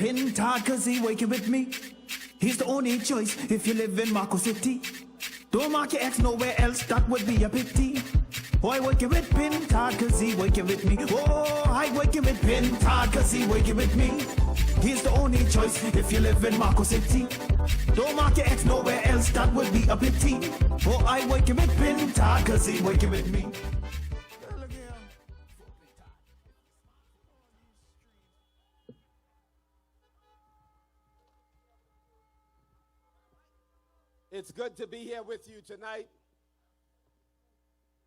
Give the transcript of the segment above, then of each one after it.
Pintard, cause he working with me. He's the only choice if you live in Marco City. Don't mark your ex nowhere else, that would be a pity. Oh, I working with Pintard, cause he working with me. Oh, I working with Pintard, cause he working with me. He's the only choice if you live in Marco City. Don't mark your ex nowhere else, that would be a pity. Oh, I working with Pintard, cause he working with me. It's good to be here with you tonight.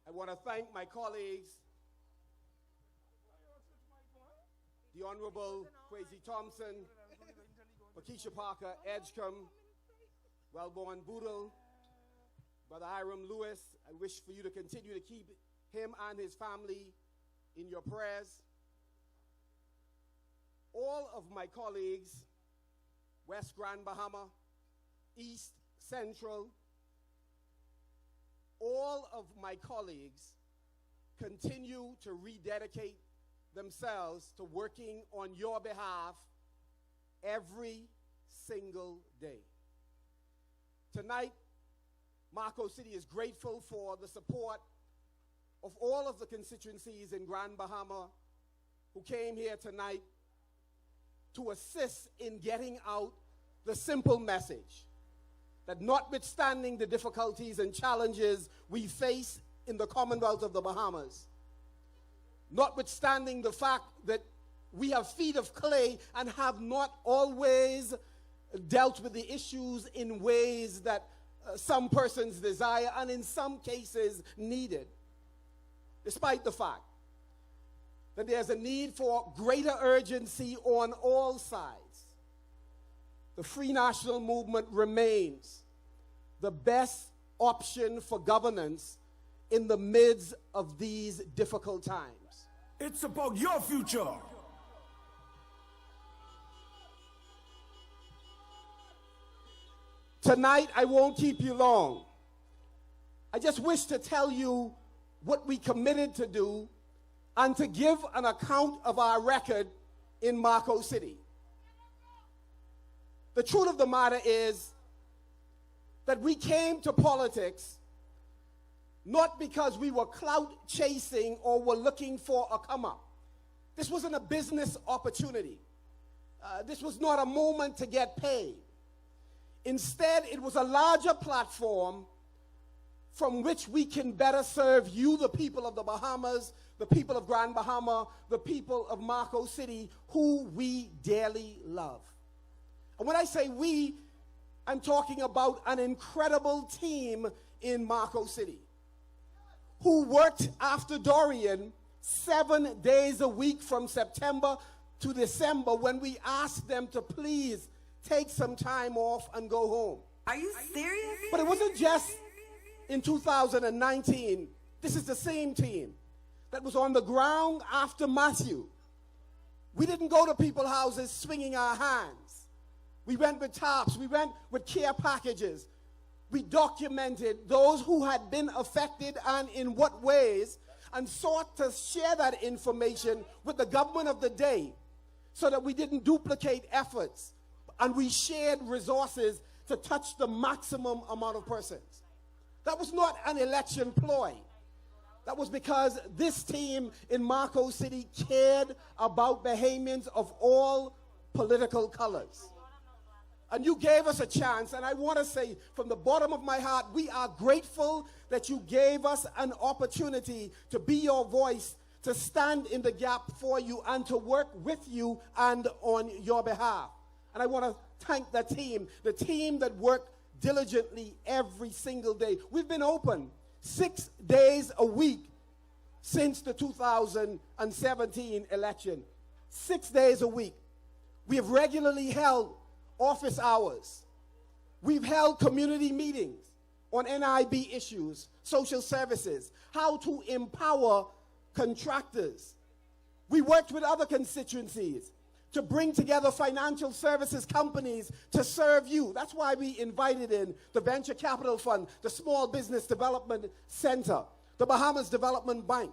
I want to thank my colleagues, the Honorable Kwesi Thompson, Makisha Parker, Edgecombe, Wellborn Boodle, Brother Hiram Lewis. I wish for you to continue to keep him and his family in your prayers. All of my colleagues, West Grand Bahama, East, Central, all of my colleagues continue to rededicate themselves to working on your behalf every single day. Tonight, Marco City is grateful for the support of all of the constituencies in Grand Bahama who came here tonight to assist in getting out the simple message that notwithstanding the difficulties and challenges we face in the Commonwealth of the Bahamas, notwithstanding the fact that we have feet of clay and have not always dealt with the issues in ways that some persons desire and in some cases needed, despite the fact that there's a need for greater urgency on all sides, the Free National Movement remains the best option for governance in the midst of these difficult times. It's about your future. Tonight, I won't keep you long. I just wish to tell you what we committed to do and to give an account of our record in Marco City. The truth of the matter is that we came to politics not because we were clout chasing or were looking for a come up. This wasn't a business opportunity. This was not a moment to get paid. Instead, it was a larger platform from which we can better serve you, the people of the Bahamas, the people of Grand Bahama, the people of Marco City, who we dearly love. And when I say we, I'm talking about an incredible team in Marco City who worked after Dorian 7 days a week from September to December when we asked them to please take some time off and go home. Are you serious? But it wasn't just in 2019. This is the same team that was on the ground after Matthew. We didn't go to people's houses swinging our hands. We went with tarps. We went with care packages. We documented those who had been affected and in what ways, and sought to share that information with the government of the day so that we didn't duplicate efforts and we shared resources to touch the maximum amount of persons. That was not an election ploy. That was because this team in Marco City cared about Bahamians of all political colors. And you gave us a chance, and I want to say from the bottom of my heart, we are grateful that you gave us an opportunity to be your voice, to stand in the gap for you, and to work with you and on your behalf. And I want to thank the team that worked diligently every single day. We've been open 6 days a week since the 2017 election. 6 days a week. We have regularly held office hours. We've held community meetings on NIB issues, social services, how to empower contractors. We worked with other constituencies to bring together financial services companies to serve you. That's why we invited in the Venture Capital Fund, the Small Business Development Center, the Bahamas Development Bank.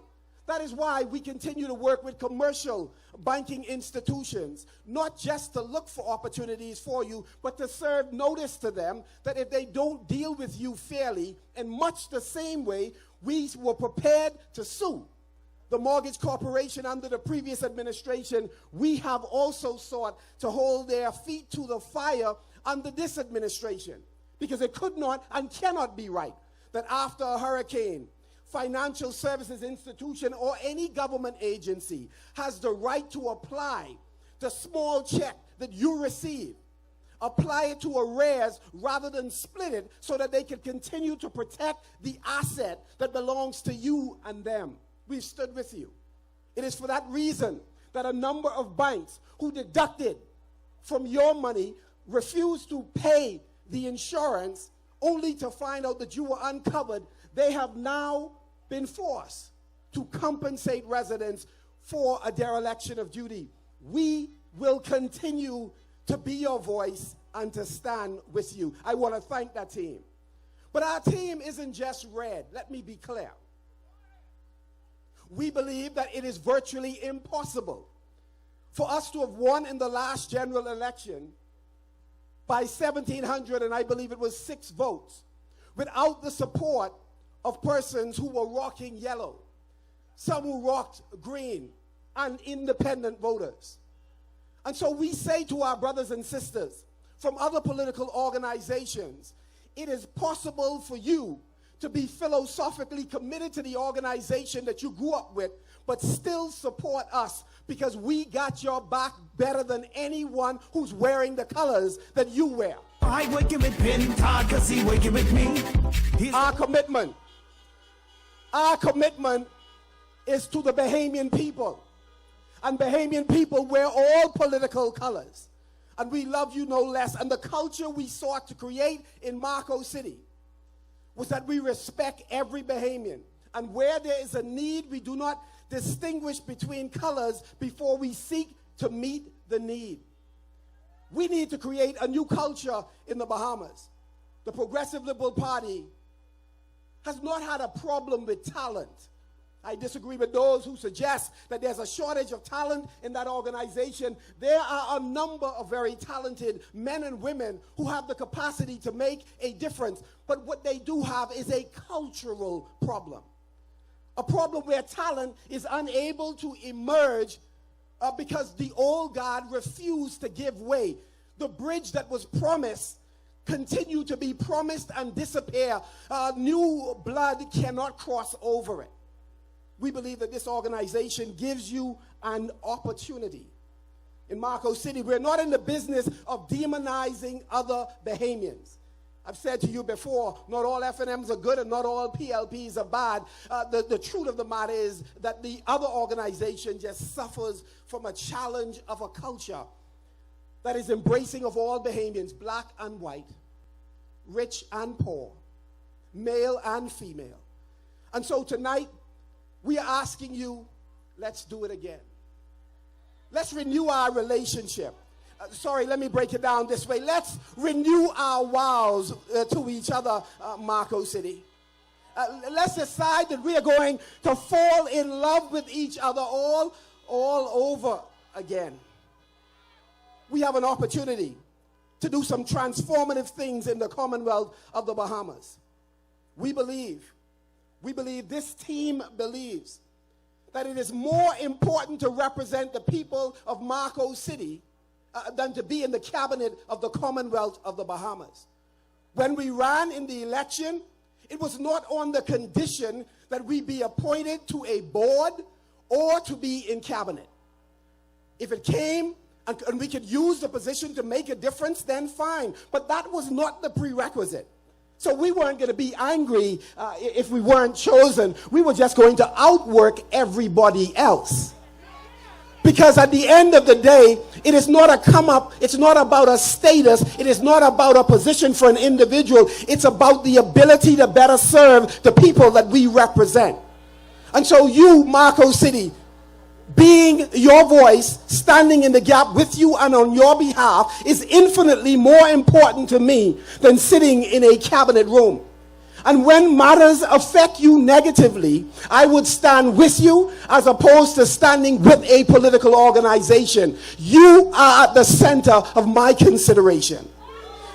That is why we continue to work with commercial banking institutions, not just to look for opportunities for you, but to serve notice to them that if they don't deal with you fairly, in much the same way, we were prepared to sue the mortgage corporation under the previous administration. We have also sought to hold their feet to the fire under this administration, because it could not and cannot be right that after a hurricane, financial services institution or any government agency has the right to apply the small check that you receive, apply it to arrears rather than split it so that they can continue to protect the asset that belongs to you and them. We've stood with you. It is for that reason that a number of banks who deducted from your money refused to pay the insurance only to find out that you were uncovered. They have now been forced to compensate residents for a dereliction of duty. We will continue to be your voice and to stand with you. I want to thank that team. But our team isn't just red. Let me be clear. We believe that it is virtually impossible for us to have won in the last general election by 1,700, and I believe it was 6 votes, without the support of persons who were rocking yellow, some who rocked green, and independent voters. And so we say to our brothers and sisters from other political organizations, it is possible for you to be philosophically committed to the organization that you grew up with, but still support us, because we got your back better than anyone who's wearing the colors that you wear. I working with Pintard, cause he working with me. Our commitment is to the Bahamian people. And Bahamian people wear all political colors. And we love you no less. And the culture we sought to create in Marco City was that we respect every Bahamian. And where there is a need, we do not distinguish between colors before we seek to meet the need. We need to create a new culture in the Bahamas. The Progressive Liberal Party has not had a problem with talent. I disagree with those who suggest that there's a shortage of talent in that organization. There are a number of very talented men and women who have the capacity to make a difference. But what they do have is a cultural problem. A problem where talent is unable to emerge because the old guard refused to give way. The bridge that was promised continue to be promised and disappear. New blood cannot cross over it. We believe that this organization gives you an opportunity. In Marco City, we're not in the business of demonizing other Bahamians. I've said to you before, not all FNMs are good and not all PLPs are bad. The truth of the matter is that the other organization just suffers from a challenge of a culture that is embracing of all Bahamians, black and white, rich and poor, male and female. And so tonight, we are asking you, let's do it again. Let's renew our relationship. Let me break it down this way. Let's renew our vows to each other, Marco City. Let's decide that we are going to fall in love with each other all over again. We have an opportunity to do some transformative things in the Commonwealth of the Bahamas. We believe, this team believes, that it is more important to represent the people of Marco City than to be in the cabinet of the Commonwealth of the Bahamas. When we ran in the election, it was not on the condition that we be appointed to a board or to be in cabinet. If it came and we could use the position to make a difference, then fine. But that was not the prerequisite. So we weren't going to be angry if we weren't chosen. We were just going to outwork everybody else. Because at the end of the day, it is not a come up, it's not about a status, it is not about a position for an individual, it's about the ability to better serve the people that we represent. And so you, Marco City, being your voice, standing in the gap with you and on your behalf, is infinitely more important to me than sitting in a cabinet room. And when matters affect you negatively, I would stand with you as opposed to standing with a political organization. You are at the center of my consideration.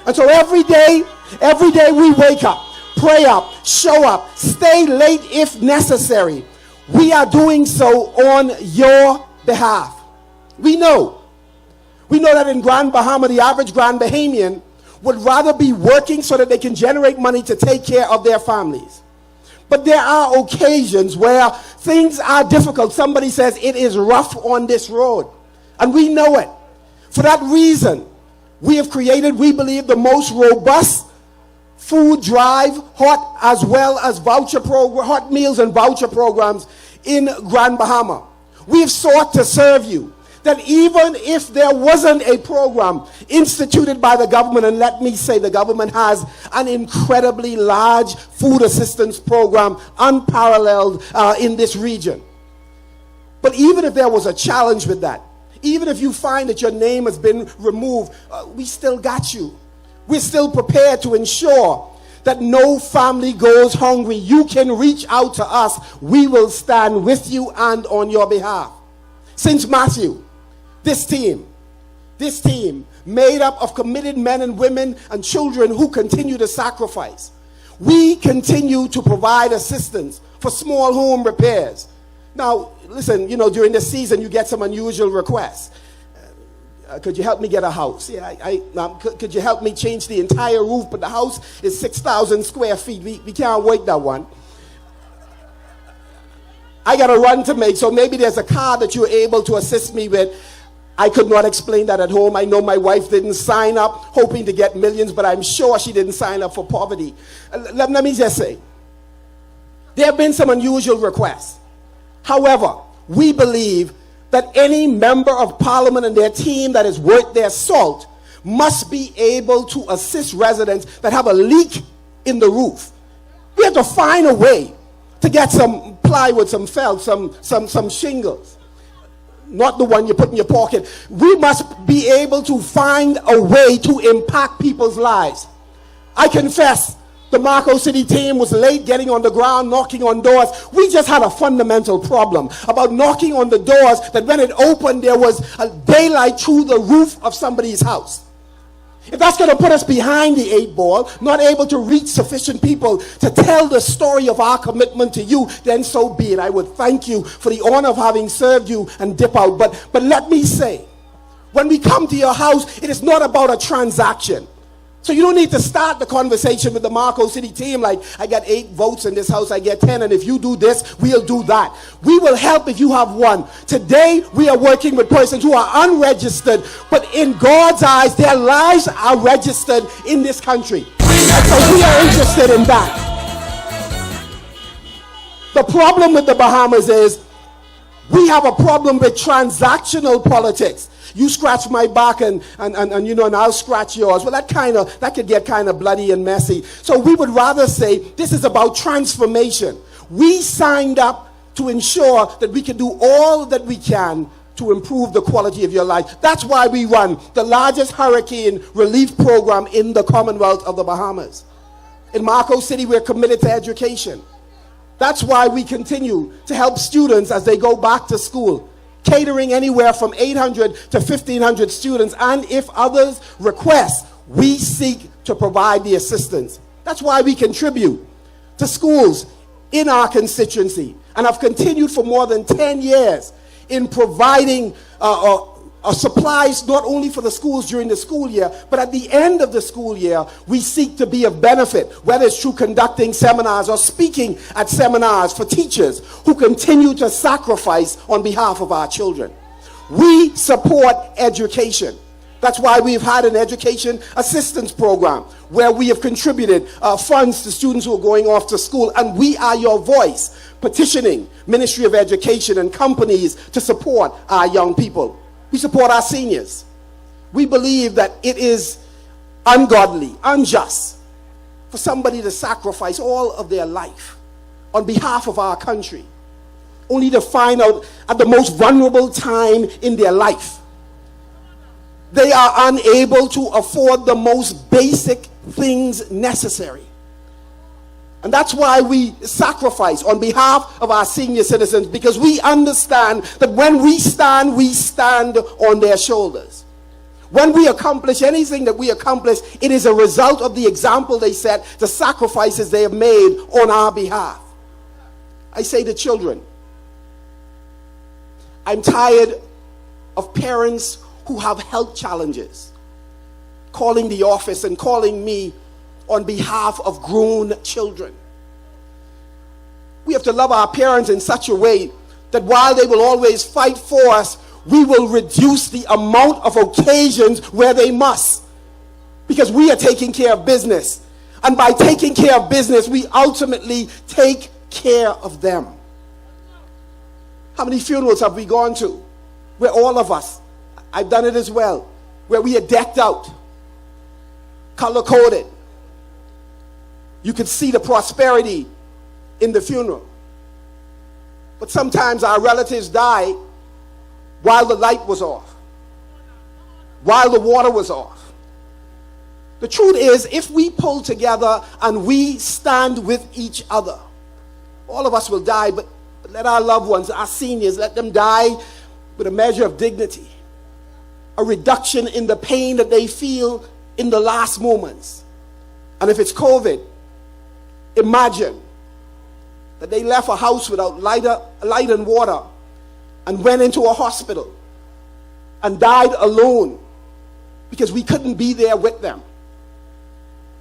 And so every day we wake up, pray up, show up, stay late if necessary. We are doing so on your behalf. We know that in Grand Bahama, the average Grand Bahamian would rather be working so that they can generate money to take care of their families. But there are occasions where things are difficult. Somebody says it is rough on this road. And we know it. For that reason, we have created, we believe, the most robust food drive, hot as well as hot meals and voucher programs in Grand Bahama. We have sought to serve you. That even if there wasn't a program instituted by the government, and let me say the government has an incredibly large food assistance program, unparalleled in this region. But even if there was a challenge with that, even if you find that your name has been removed, we still got you. We're still prepared to ensure that no family goes hungry. You can reach out to us. We will stand with you and on your behalf. Since Matthew, this team made up of committed men and women and children who continue to sacrifice. We continue to provide assistance for small home repairs. Now, listen, during this season, you get some unusual requests. Could you help me get a house? Could you help me change the entire roof? But the house is 6,000 square feet. We can't wait that one. I got a run to make, so maybe there's a car that you're able to assist me with. I could not explain that at home. I know my wife didn't sign up hoping to get millions, but I'm sure she didn't sign up for poverty. Let me just say, there have been some unusual requests. However, we believe that any member of parliament and their team that is worth their salt must be able to assist residents that have a leak in the roof. We have to find a way to get some plywood, some felt, some shingles. Not the one you put in your pocket. We must be able to find a way to impact people's lives. I confess, the Marco City team was late getting on the ground, knocking on doors. We just had a fundamental problem about knocking on the doors that when it opened, there was a daylight through the roof of somebody's house. If that's going to put us behind the 8 ball, not able to reach sufficient people to tell the story of our commitment to you, then so be it. I would thank you for the honor of having served you and dip out. But let me say, when we come to your house, it is not about a transaction. So you don't need to start the conversation with the Marco City team like, I got 8 votes in this house, I get 10, and if you do this, we'll do that. We will help if you have one. Today, we are working with persons who are unregistered, but in God's eyes, their lives are registered in this country. And so we are interested in that. The problem with the Bahamas is we have a problem with transactional politics. You scratch my back and I'll scratch yours. Well, that could get kind of bloody and messy. So we would rather say this is about transformation. We signed up to ensure that we can do all that we can to improve the quality of your life. That's why we run the largest hurricane relief program in the Commonwealth of the Bahamas. In Marco City, we're committed to education. That's why we continue to help students as they go back to school, catering anywhere from 800 to 1,500 students. And if others request, we seek to provide the assistance. That's why we contribute to schools in our constituency and have continued for more than 10 years in providing supplies not only for the schools during the school year, but at the end of the school year, we seek to be of benefit, whether it's through conducting seminars or speaking at seminars for teachers who continue to sacrifice on behalf of our children. We support education. That's why we've had an education assistance program where we have contributed funds to students who are going off to school, and we are your voice, petitioning Ministry of Education and companies to support our young people. We support our seniors. We believe that it is ungodly, unjust for somebody to sacrifice all of their life on behalf of our country, only to find out at the most vulnerable time in their life, they are unable to afford the most basic things necessary. And that's why we sacrifice on behalf of our senior citizens, because we understand that when we stand on their shoulders. When we accomplish anything that we accomplish, it is a result of the example they set, the sacrifices they have made on our behalf. I say to children, I'm tired of parents who have health challenges calling the office and calling me on behalf of grown children. We have to love our parents in such a way that while they will always fight for us, we will reduce the amount of occasions where they must, because we are taking care of business. And by taking care of business, we ultimately take care of them. How many funerals have we gone to where all of us, I've done it as well, where we are decked out, color-coded. You could see the prosperity in the funeral. But sometimes our relatives die while the light was off, while the water was off. The truth is, if we pull together and we stand with each other, all of us will die, but let our loved ones, our seniors, let them die with a measure of dignity, a reduction in the pain that they feel in the last moments. And if it's COVID, imagine that they left a house without light and water and went into a hospital and died alone because we couldn't be there with them.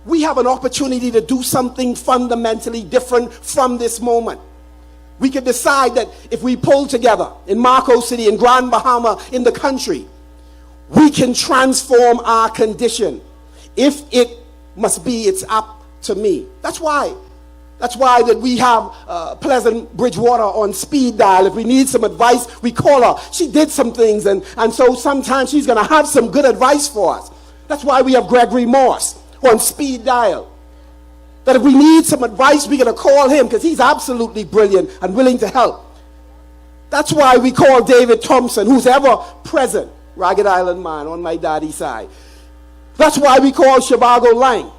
We have an opportunity to do something fundamentally different from this moment. We can decide that if we pull together in Marco City, in Grand Bahama, in the country, we can transform our condition. If it must be, it's up to me. That's why that we have Pleasant Bridgewater on speed dial. If we need some advice, we call her. She did some things, and so sometimes she's going to have some good advice for us. That's why we have Gregory Morse on speed dial. That if we need some advice, we're going to call him because he's absolutely brilliant and willing to help. That's why we call David Thompson, who's ever present, Ragged Island man on my daddy's side. That's why we call Shivago Lang.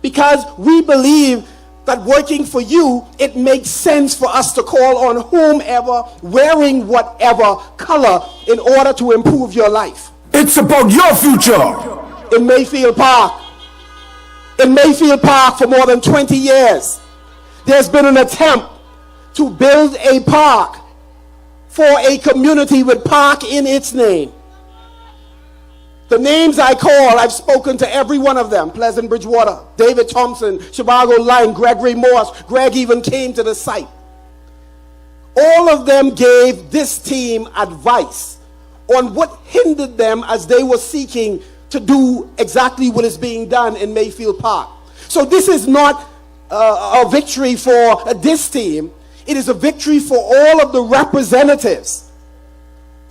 Because we believe that working for you, it makes sense for us to call on whomever, wearing whatever color in order to improve your life. It's about your future. In Mayfield Park for more than 20 years, there's been an attempt to build a park for a community with park in its name. The names I call, I've spoken to every one of them. Pleasant Bridgewater, David Thompson, Shivago Lang, Gregory Morse. Greg even came to the site. All of them gave this team advice on what hindered them as they were seeking to do exactly what is being done in Mayfield Park. So this is not a victory for this team. It is a victory for all of the representatives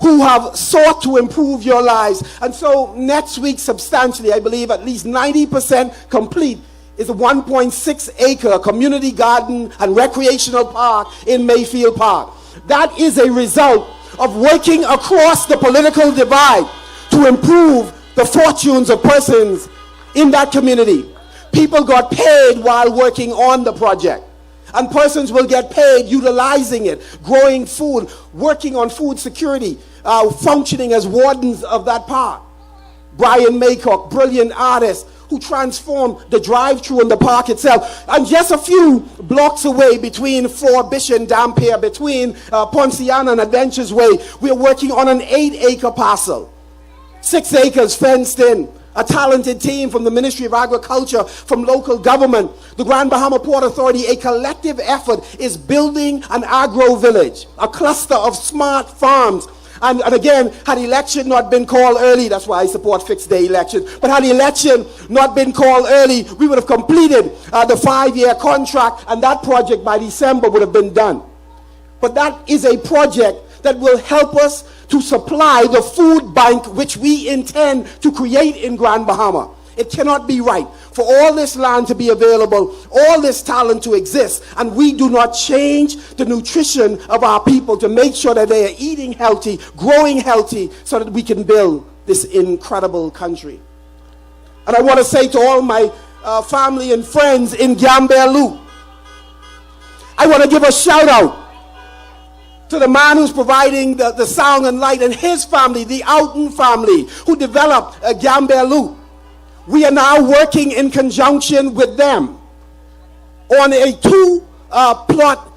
who have sought to improve your lives. And so next week, substantially, I believe at least 90% complete, is a 1.6 acre community garden and recreational park in Mayfield Park. That is a result of working across the political divide to improve the fortunes of persons in that community. People got paid while working on the project. And persons will get paid utilizing it, growing food, working on food security, functioning as wardens of that park. Brian Maycock, brilliant artist, who transformed the drive-thru in the park itself. And just a few blocks away between Fort Bishop and Dampier, between Ponciana and Adventures Way, we're working on an 8-acre parcel. 6 acres fenced in. A talented team from the Ministry of Agriculture, from local government, the Grand Bahama Port Authority, a collective effort is building an agro village, a cluster of smart farms. And again, had election not been called early, that's why I support fixed day elections, but had the election not been called early, we would have completed the 5-year contract, and that project by December would have been done. But that is a project that will help us to supply the food bank which we intend to create in Grand Bahama. It cannot be right for all this land to be available, all this talent to exist, and we do not change the nutrition of our people to make sure that they are eating healthy, growing healthy, so that we can build this incredible country. And I want to say to all my family and friends in Gambia Loop. I want to give a shout out to the man who's providing the sound and light and his family, the Outen family, who developed Gambia Loop. We are now working in conjunction with them on a two-plot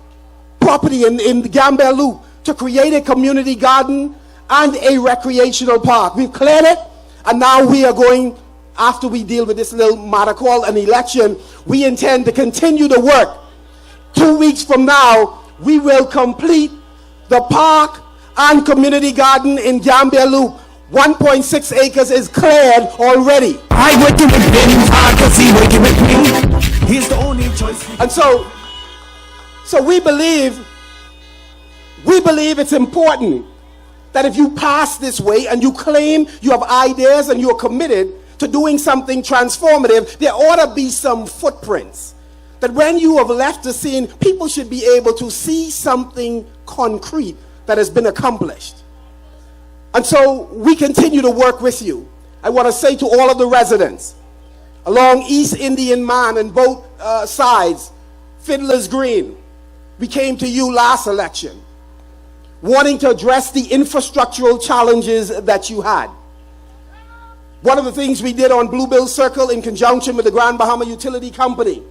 property in the Gambia Loop to create a community garden and a recreational park. We've cleared it, and now we are going, after we deal with this little matter called an election, we intend to continue the work. 2 weeks from now, we will complete the park and community garden in Gambia Loop. 1.6 acres is cleared already. I working with Pintard cause he working with me. He's the only choice. And so we believe it's important that if you pass this way and you claim you have ideas and you're committed to doing something transformative, there ought to be some footprints. That when you have left the scene, people should be able to see something concrete that has been accomplished. And so we continue to work with you. I want to say to all of the residents along East Indian Man and both sides, Fiddler's Green, we came to you last election wanting to address the infrastructural challenges that you had. One of the things we did on Bluebill Circle in conjunction with the Grand Bahama Utility Company,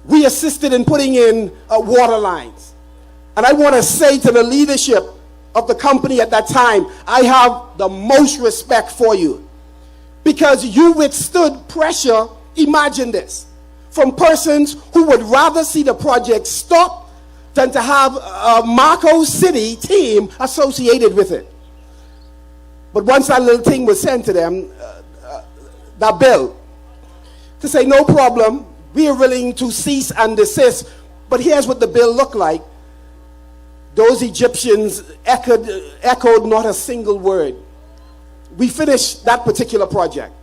we assisted in putting in water lines. And I want to say to the leadership of the company at that time, I have the most respect for you because you withstood pressure, imagine this, from persons who would rather see the project stop than to have a Marco City team associated with it. But once that little thing was sent to them, that bill, to say no problem, we are willing to cease and desist, but here's what the bill looked like. Those Egyptians echoed not a single word. We finished that particular project.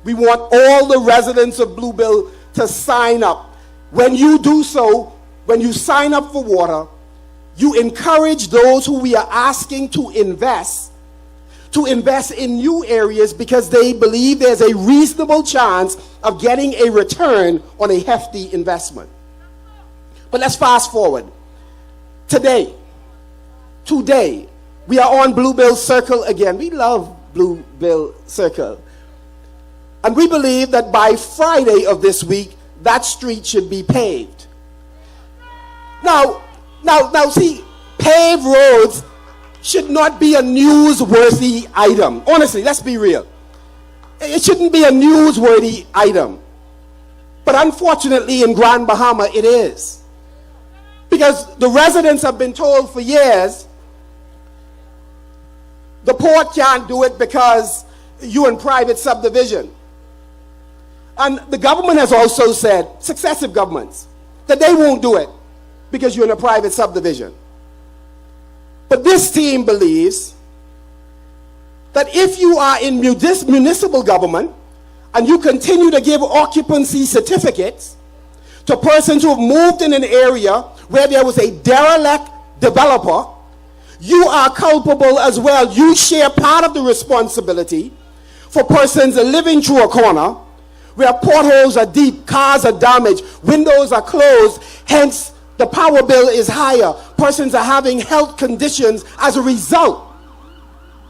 We want all the residents of Bluebill to sign up. When you do so, when you sign up for water, you encourage those who we are asking to invest in new areas because they believe there's a reasonable chance of getting a return on a hefty investment. But let's fast forward. Today, we are on Bluebill Circle again. We love Bluebill Circle. And we believe that by Friday of this week, that street should be paved. Now, see, paved roads should not be a newsworthy item. Honestly, let's be real. It shouldn't be a newsworthy item. But unfortunately, in Grand Bahama, it is. Because the residents have been told for years, the port can't do it because you're in private subdivision. And the government has also said, successive governments, that they won't do it because you're in a private subdivision. But this team believes that if you are in municipal government and you continue to give occupancy certificates to persons who have moved in an area where there was a derelict developer, you are culpable as well. You share part of the responsibility for persons living through a corner where potholes are deep, cars are damaged, windows are closed, hence the power bill is higher. Persons are having health conditions as a result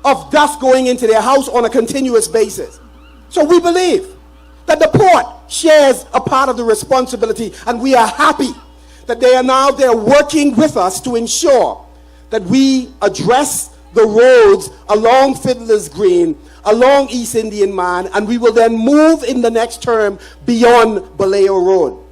of dust going into their house on a continuous basis. So we believe that the port shares a part of the responsibility, and we are happy that they are now there working with us to ensure that we address the roads along Fiddler's Green, along East Indian Man, and we will then move in the next term beyond Baleo Road.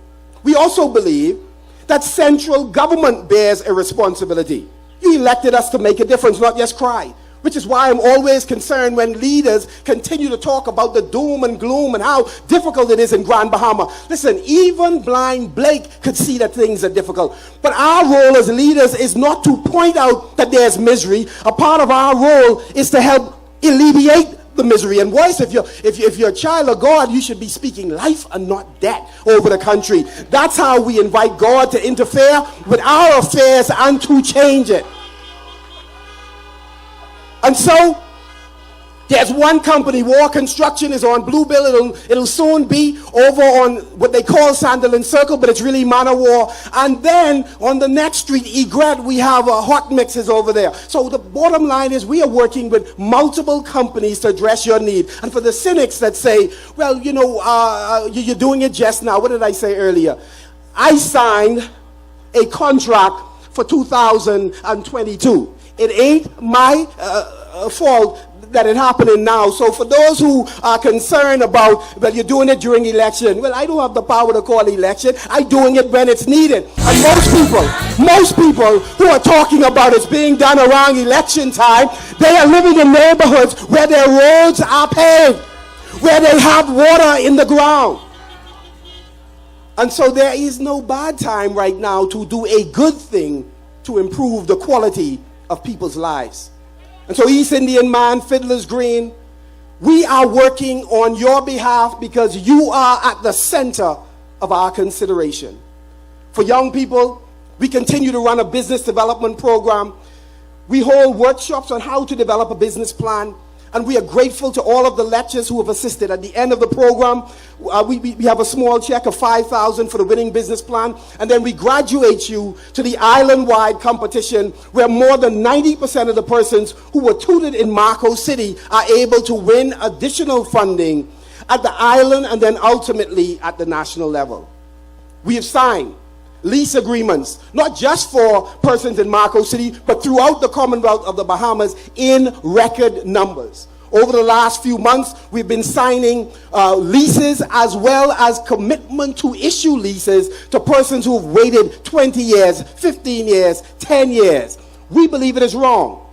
We also believe that central government bears a responsibility. You elected us to make a difference, not just cry, which is why I'm always concerned when leaders continue to talk about the doom and gloom and how difficult it is in Grand Bahama. Listen, even blind Blake could see that things are difficult. But our role as leaders is not to point out that there's misery. A part of our role is to help alleviate the misery. And worse, if you're a child of God, you should be speaking life and not death over the country. That's how we invite God to interfere with our affairs and to change it. And so, There's one company, War Construction, is on Bluebill. It'll soon be over on what they call Sandiland Circle, but it's really Manor War. And then on the next street, Egret, we have hot mixes over there. So the bottom line is we are working with multiple companies to address your need. And for the cynics that say, well, you know, you're doing it just now. What did I say earlier? I signed a contract for 2022. It ain't my fault that it happening now. So for those who are concerned about, well, you're doing it during election, well, I don't have the power to call election. I'm doing it when it's needed. And most people who are talking about it's being done around election time, they are living in neighborhoods where their roads are paved, where they have water in the ground. And so there is no bad time right now to do a good thing to improve the quality of people's lives. And so East Indian Man, Fiddler's Green, we are working on your behalf because you are at the center of our consideration. For young people, we continue to run a business development program. We hold workshops on how to develop a business plan. And we are grateful to all of the lecturers who have assisted. At the end of the program, we have a small check of $5,000 for the winning business plan. And then we graduate you to the island-wide competition where more than 90% of the persons who were tutored in Marco City are able to win additional funding at the island and then ultimately at the national level. We have signed lease agreements, not just for persons in Marco City, but throughout the Commonwealth of the Bahamas in record numbers. Over the last few months, we've been signing leases as well as commitment to issue leases to persons who have waited 20 years, 15 years, 10 years. We believe it is wrong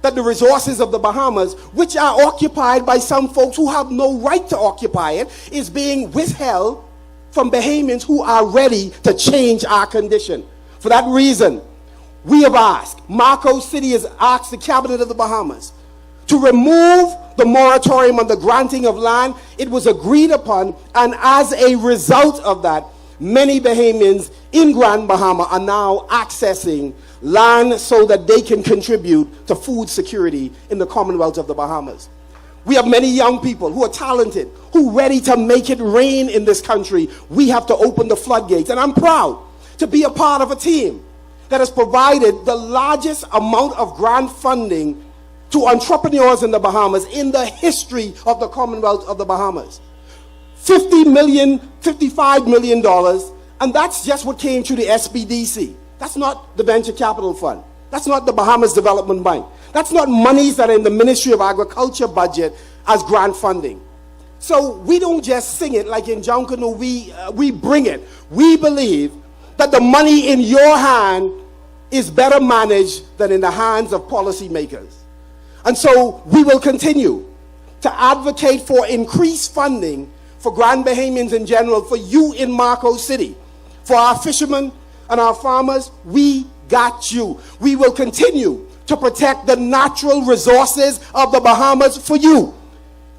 that the resources of the Bahamas, which are occupied by some folks who have no right to occupy it, is being withheld from Bahamians who are ready to change our condition. For that reason, we have asked, Marco City has asked the Cabinet of the Bahamas to remove the moratorium on the granting of land. It was agreed upon, and as a result of that, many Bahamians in Grand Bahama are now accessing land so that they can contribute to food security in the Commonwealth of the Bahamas. We have many young people who are talented, who are ready to make it rain in this country. We have to open the floodgates. And I'm proud to be a part of a team that has provided the largest amount of grant funding to entrepreneurs in the Bahamas in the history of the Commonwealth of the Bahamas. $50 million, $55 million, and that's just what came through the SBDC. That's not the Venture Capital Fund. That's not the Bahamas Development Bank. That's not monies that are in the Ministry of Agriculture budget as grant funding. So we don't just sing it like in Junkano, we bring it. We believe that the money in your hand is better managed than in the hands of policymakers. And so we will continue to advocate for increased funding for Grand Bahamians in general, for you in Marco City, for our fishermen and our farmers. We got you. We will continue to protect the natural resources of the Bahamas for you.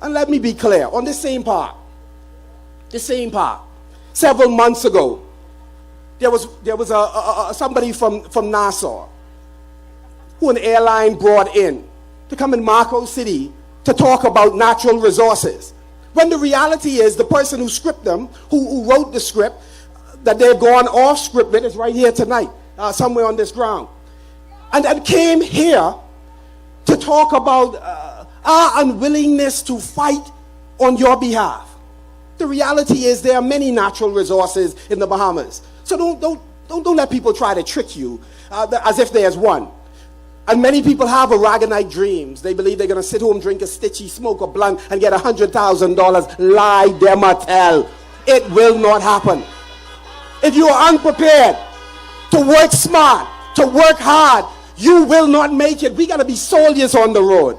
And let me be clear, on this same part, several months ago, there was somebody from Nassau who an airline brought in to come in Marco City to talk about natural resources. When the reality is the person who scripted them, who wrote the script, that they've gone off script with, is right here tonight, somewhere on this ground. And came here to talk about our unwillingness to fight on your behalf. The reality is there are many natural resources in the Bahamas. So don't let people try to trick you as if there's one. And many people have aragonite dreams. They believe they're going to sit home, drink a stitchy, smoke a blunt, and get $100,000. Lie, dem a tell. It will not happen. If you are unprepared to work smart, to work hard, you will not make it. We got to be soldiers on the road,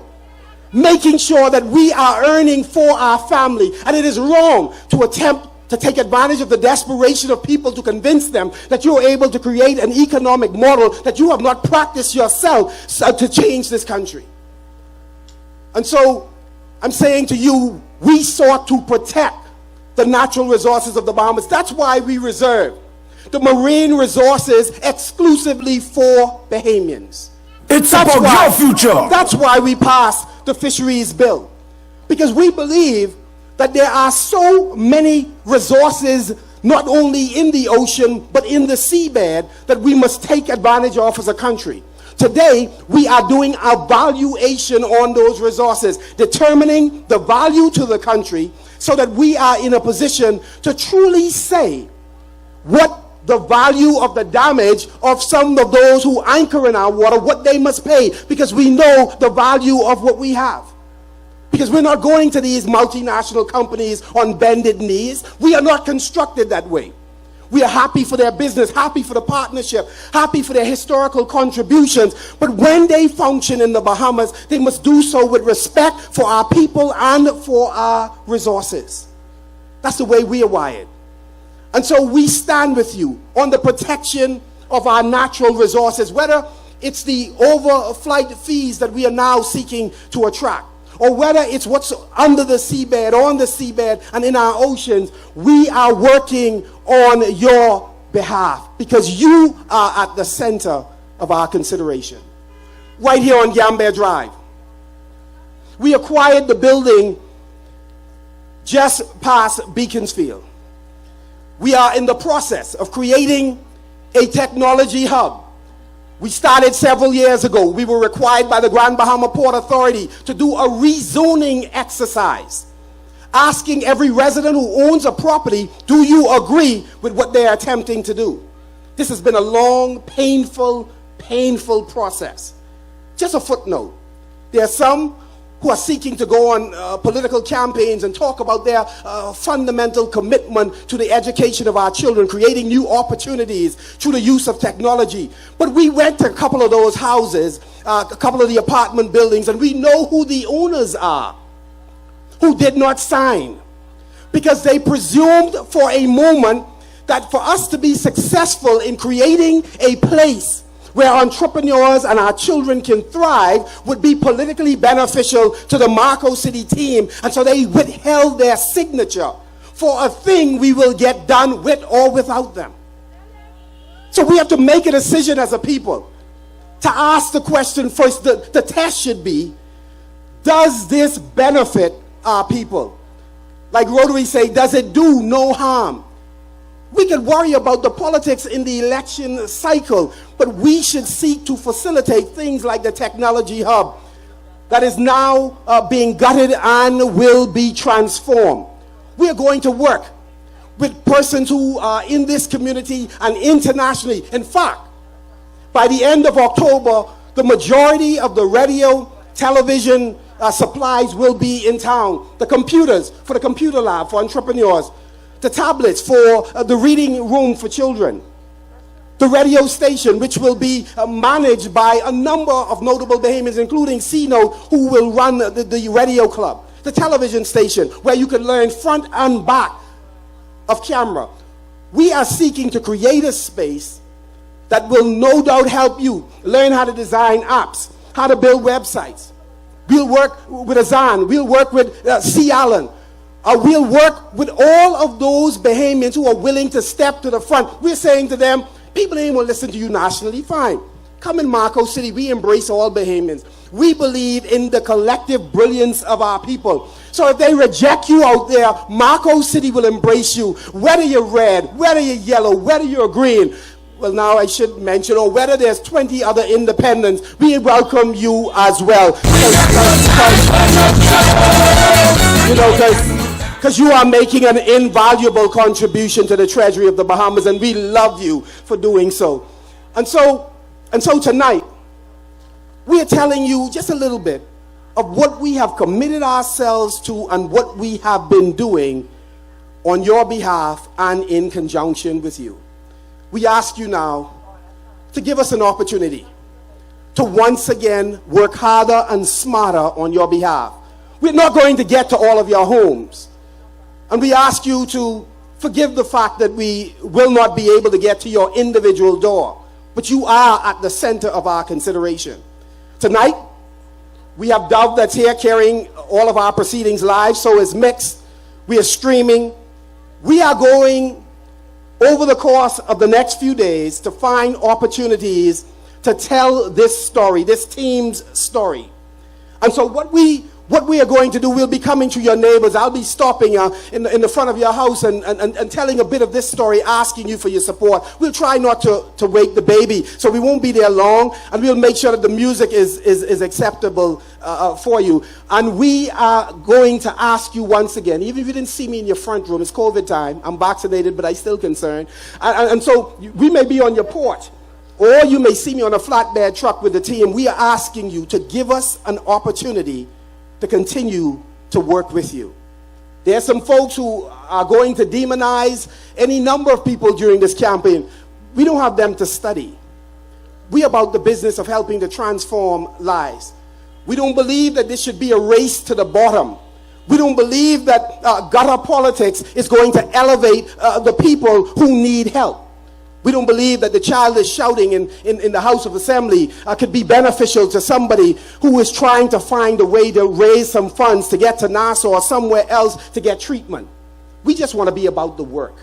making sure that we are earning for our family. And it is wrong to attempt to take advantage of the desperation of people to convince them that you're able to create an economic model that you have not practiced yourself to change this country. And so I'm saying to you, we sought to protect the natural resources of the Bahamas. That's why we reserve the marine resources exclusively for Bahamians. It's about your future. That's why we passed the fisheries bill. Because we believe that there are so many resources, not only in the ocean, but in the seabed, that we must take advantage of as a country. Today, we are doing a valuation on those resources, determining the value to the country so that we are in a position to truly say what the value of the damage of some of those who anchor in our water, what they must pay, because we know the value of what we have. Because we're not going to these multinational companies on bended knees. We are not constructed that way. We are happy for their business, happy for the partnership, happy for their historical contributions. But when they function in the Bahamas, they must do so with respect for our people and for our resources. That's the way we are wired. And so we stand with you on the protection of our natural resources, whether it's the overflight fees that we are now seeking to attract, or whether it's what's under the seabed, on the seabed, and in our oceans. We are working on your behalf because you are at the center of our consideration. Right here on Gambier Drive, we acquired the building just past Beaconsfield. We are in the process of creating a technology hub. We started several years ago. We were required by the Grand Bahama Port Authority to do a rezoning exercise, asking every resident who owns a property, do you agree with what they are attempting to do? This has been a long, painful process. Just a footnote. There are some who are seeking to go on political campaigns and talk about their fundamental commitment to the education of our children, creating new opportunities through the use of technology. But we went to a couple of those houses, a couple of the apartment buildings, and we know who the owners are, who did not sign, because they presumed for a moment that for us to be successful in creating a place where entrepreneurs and our children can thrive would be politically beneficial to the Marco City team. And so they withheld their signature for a thing we will get done with or without them. So we have to make a decision as a people to ask the question first. The test should be, does this benefit our people? Like Rotary say, does it do no harm? We can worry about the politics in the election cycle, but we should seek to facilitate things like the technology hub that is now being gutted and will be transformed. We are going to work with persons who are in this community and internationally. In fact, by the end of October, the majority of the radio, television supplies will be in town. The computers for the computer lab for entrepreneurs, the tablets for the reading room for children, the radio station, which will be managed by a number of notable Bahamians, including Sino, who will run the radio club, the television station, where you can learn front and back of camera. We are seeking to create a space that will no doubt help you learn how to design apps, how to build websites. We'll work with Azan, we'll work with C. Allen. We'll work with all of those Bahamians who are willing to step to the front. We're saying to them, people ain't going to listen to you nationally, fine. Come in Marco City, we embrace all Bahamians. We believe in the collective brilliance of our people. So if they reject you out there, Marco City will embrace you, whether you're red, whether you're yellow, whether you're green. Well, now I should mention, or whether there's 20 other independents, we welcome you as well. Because you are making an invaluable contribution to the treasury of the Bahamas, and we love you for doing so. And so tonight, we are telling you just a little bit of what we have committed ourselves to and what we have been doing on your behalf and in conjunction with you. We ask you now to give us an opportunity to once again work harder and smarter on your behalf. We're not going to get to all of your homes. And we ask you to forgive the fact that we will not be able to get to your individual door. But you are at the center of our consideration. Tonight, we have Dove that's here carrying all of our proceedings live. So is Mix. We are streaming. We are going over the course of the next few days to find opportunities to tell this story, this team's story. And so what we are going to do, we'll be coming to your neighbors. I'll be stopping in the front of your house and telling a bit of this story, asking you for your support. We'll try not to wake the baby, so we won't be there long, and we'll make sure that the music is acceptable for you. And we are going to ask you once again, even if you didn't see me in your front room, it's COVID time, I'm vaccinated, but I'm still concerned. And so we may be on your porch, or you may see me on a flatbed truck with the team. We are asking you to give us an opportunity to continue to work with you. There are some folks who are going to demonize any number of people during this campaign. We don't have them to study. We are about the business of helping to transform lives. We don't believe that this should be a race to the bottom. We don't believe that gutter politics is going to elevate the people who need help. We don't believe that the childish shouting in the House of Assembly could be beneficial to somebody who is trying to find a way to raise some funds to get to Nassau or somewhere else to get treatment. We just want to be about the work.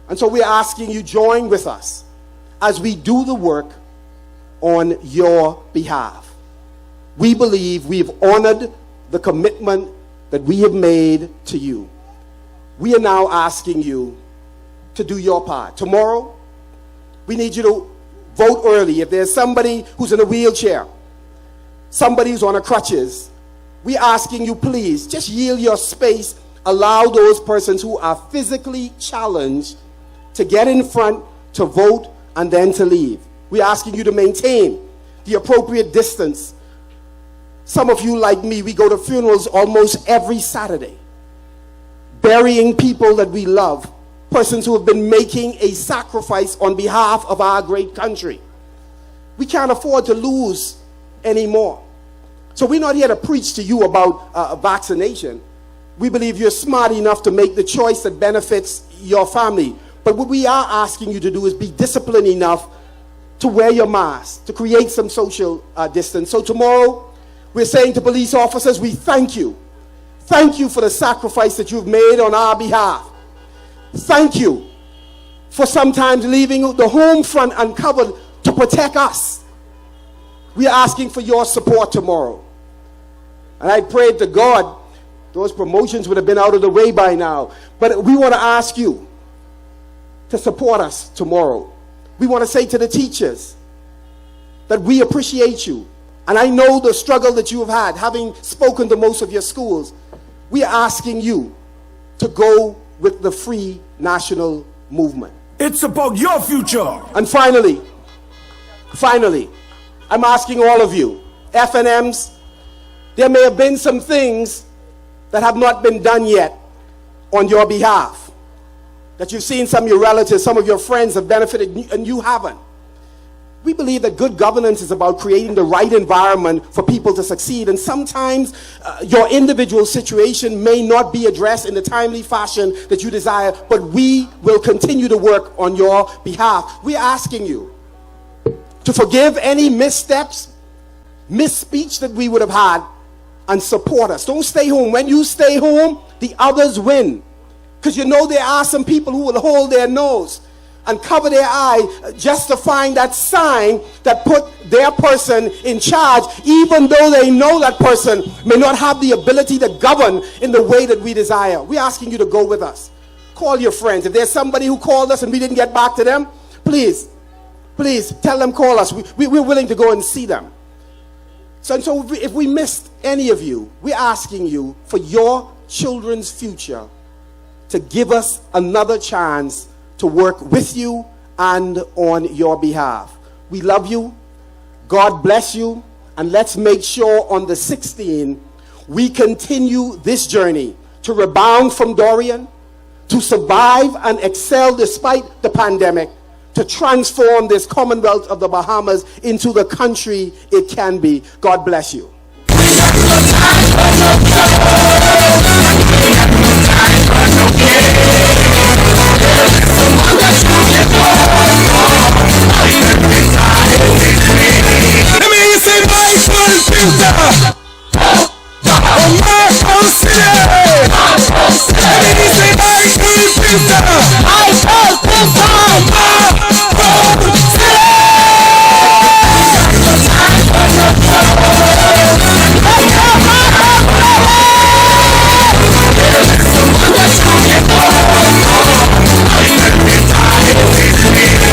And so we're asking you, join with us as we do the work on your behalf. We believe we've honored the commitment that we have made to you. We are now asking you to do your part. Tomorrow, we need you to vote early. If there's somebody who's in a wheelchair, somebody who's on a crutches, we're asking you, please, just yield your space. Allow those persons who are physically challenged to get in front, to vote, and then to leave. We're asking you to maintain the appropriate distance. Some of you, like me, we go to funerals almost every Saturday, burying people that we love. Persons who have been making a sacrifice on behalf of our great country. We can't afford to lose anymore. So we're not here to preach to you about vaccination. We believe you're smart enough to make the choice that benefits your family. But what we are asking you to do is be disciplined enough to wear your mask, to create some social distance. So tomorrow, we're saying to police officers, we thank you. Thank you for the sacrifice that you've made on our behalf. Thank you for sometimes leaving the home front uncovered to protect us. We are asking for your support tomorrow. And I prayed to God those promotions would have been out of the way by now. But we want to ask you to support us tomorrow. We want to say to the teachers that we appreciate you. And I know the struggle that you have had, having spoken to most of your schools. We are asking you to go with the free national movement. It's about your future. And finally, I'm asking all of you, FNMs, there may have been some things that have not been done yet on your behalf. That you've seen some of your relatives, some of your friends have benefited and you haven't. We believe that good governance is about creating the right environment for people to succeed. And sometimes your individual situation may not be addressed in the timely fashion that you desire, but we will continue to work on your behalf. We're asking you to forgive any missteps, misspeech that we would have had, and support us. Don't stay home. When you stay home, the others win. Because you know there are some people who will hold their nose and cover their eye just to find that sign that put their person in charge, even though they know that person may not have the ability to govern in the way that we desire. We're asking you to go with us. Call your friends. If there's somebody who called us and we didn't get back to them, please tell them, call us. We're willing to go and see them. So if we missed any of you, we're asking you for your children's future to give us another chance to work with you and on your behalf. We love you. God bless you. And let's make sure on the 16th, we continue this journey to rebound from Dorian, to survive and excel despite the pandemic, to transform this Commonwealth of the Bahamas into the country it can be. God bless you. Someone that's looking for